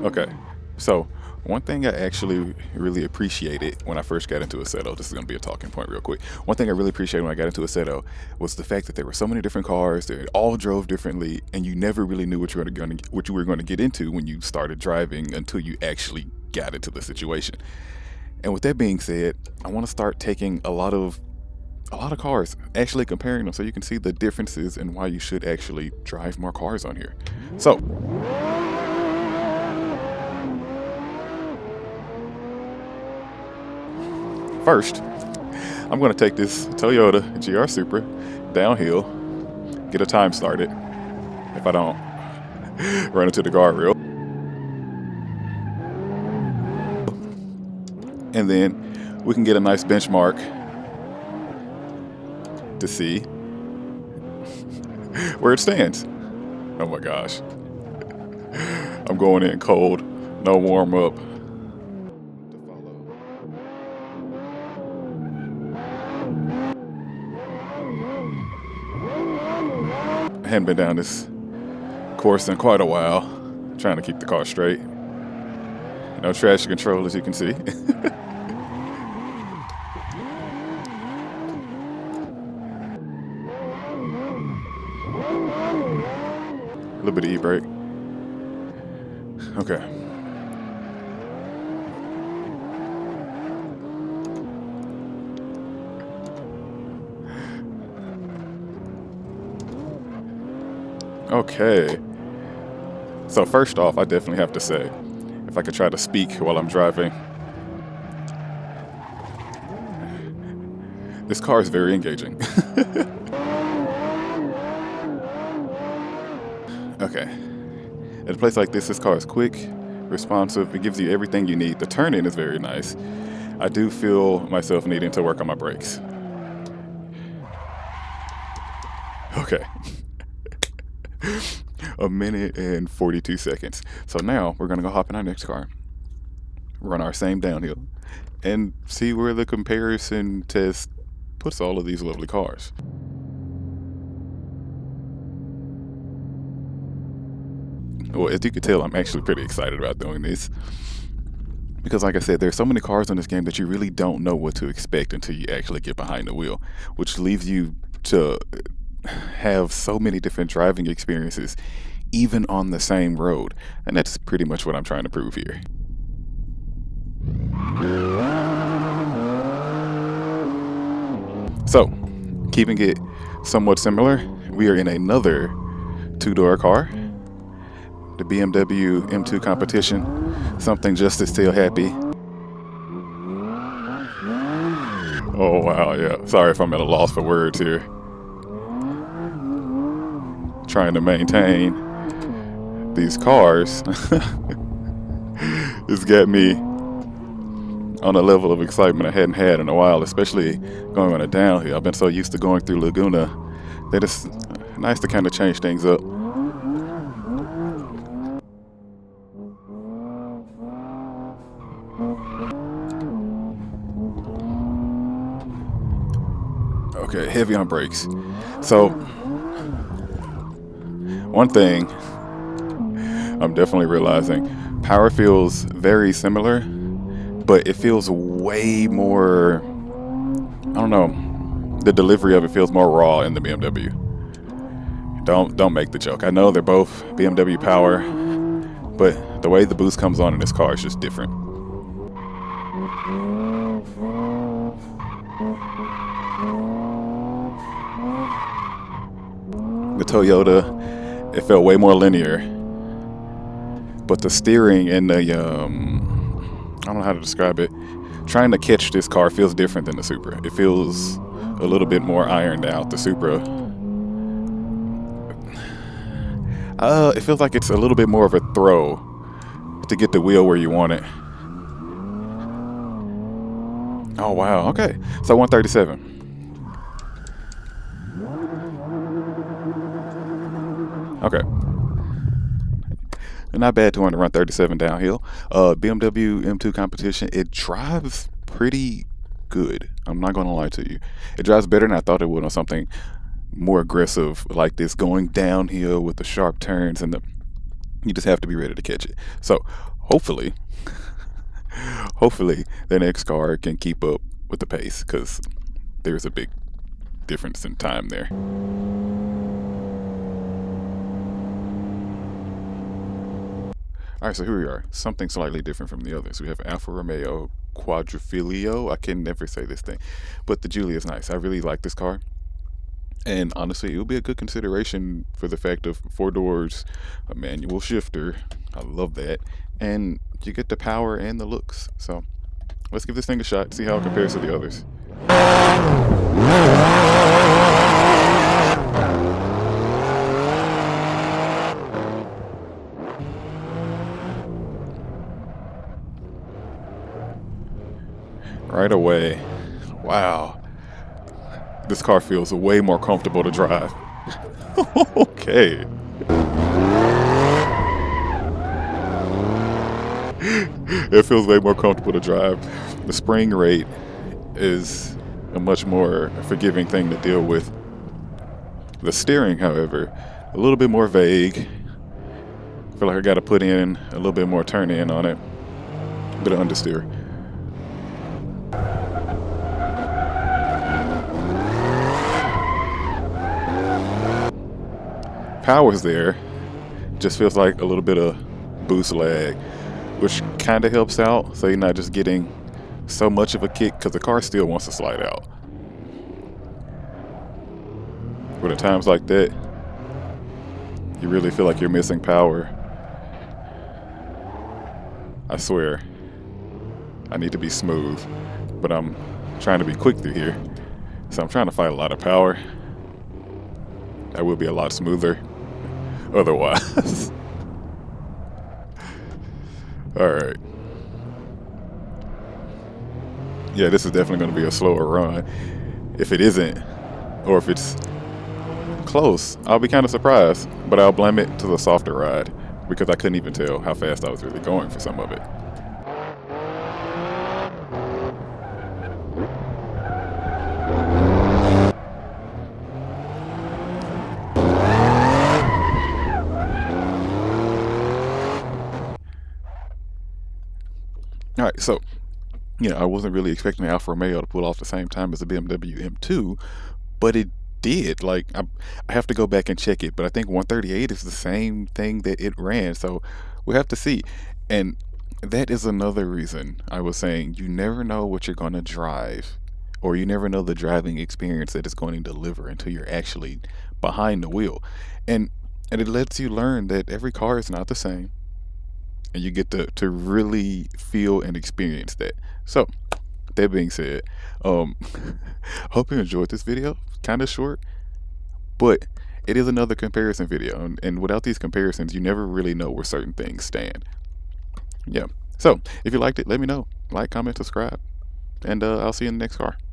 Okay, so one thing I actually really appreciated when I first got into Assetto, this is going to be a talking point real quick. One thing I really appreciated when I got into Assetto was the fact that there were so many different cars, they all drove differently, and you never really knew what you were going to get into when you started driving until you actually got into the situation. And with that being said, I want to start taking a lot of cars, actually comparing them so you can see the differences and why you should actually drive more cars on here. So, first, I'm going to take this Toyota GR Supra downhill, get a time started if I don't run into the guardrail. And then we can get a nice benchmark to see where it stands. Oh my gosh. I'm going in cold, no warm up. I hadn't been down this course in quite a while, trying to keep the car straight. No traction control, as you can see. A little bit of e-brake. Okay. Okay. So first off, I definitely have to say, if I could try to speak while I'm driving, this car is very engaging. Okay. At a place like this car is quick, responsive, it gives you everything you need. The turn-in is very nice. I do feel myself needing to work on my brakes. Okay. A minute and 42 seconds. So now we're gonna go hop in our next car, run our same downhill, and see where the comparison test puts all of these lovely cars. Well, as you can tell, I'm actually pretty excited about doing this. Because like I said, there's so many cars in this game that you really don't know what to expect until you actually get behind the wheel, which leaves you to have so many different driving experiences, even on the same road. And that's pretty much what I'm trying to prove here. So, keeping it somewhat similar, we are in another two-door car. The BMW M2 competition, something just as still happy. Oh wow, yeah. Sorry if I'm at a loss for words here. Trying to maintain these cars has got me on a level of excitement I hadn't had in a while, especially going on a downhill. I've been so used to going through Laguna that it's nice to kind of change things up. Okay, heavy on brakes. So, one thing I'm definitely realizing, power feels very similar, but it feels way more, I don't know, the delivery of it feels more raw in the BMW. Don't make the joke. I know they're both BMW power, but the way the boost comes on in this car is just different. The Toyota, it felt way more linear, but the steering and the, I don't know how to describe it, trying to catch this car feels different than the Supra. It feels a little bit more ironed out. The Supra It feels like it's a little bit more of a throw to get the wheel where you want it. Oh wow, okay. So 137. Okay. Not bad to want to run 37 downhill. BMW M2 competition, it drives pretty good. I'm not gonna lie to you. It drives better than I thought it would on something more aggressive like this, going downhill with the sharp turns and the you just have to be ready to catch it. So hopefully, hopefully the next car can keep up with the pace because there's a big difference in time there. All right, so here we are. Something slightly different from the others. We have Alfa Romeo Quadrifoglio. I can never say this thing, but the Giulia is nice. I really like this car. And honestly, it would be a good consideration for the fact of 4 doors, a manual shifter. I love that. And you get the power and the looks. So let's give this thing a shot, see how it compares to the others. Right away. Wow. This car feels way more comfortable to drive. Okay. It feels way more comfortable to drive. The spring rate is a much more forgiving thing to deal with. The steering, however, a little bit more vague. I feel like I got to put in a little bit more turn in on it. A bit of understeer. Power's there, just feels like a little bit of boost lag, which kind of helps out so you're not just getting so much of a kick because the car still wants to slide out. But at times like that, you really feel like you're missing power. I swear, I need to be smooth, but I'm trying to be quick through here. So I'm trying to fight a lot of power. That would be a lot smoother otherwise. Alright. Yeah, this is definitely going to be a slower run. If it isn't, or if it's close, I'll be kind of surprised. But I'll blame it to the softer ride because I couldn't even tell how fast I was really going for some of it. All right, so I wasn't really expecting the Alfa Romeo to pull off the same time as the BMW M2, but it did. Like I have to go back and check it, but I think 138 is the same thing that it ran. So we have to see. And that is another reason I was saying you never know what you're going to drive, or you never know the driving experience that it's going to deliver until you're actually behind the wheel. And it lets you learn that every car is not the same, and you get to really feel and experience that. So that being said, um hope you enjoyed this video. Kind of short, but it is another comparison video, and without these comparisons you never really know where certain things stand. Yeah, so if you liked it, let me know. Like, comment, subscribe, and I'll see you in the next car.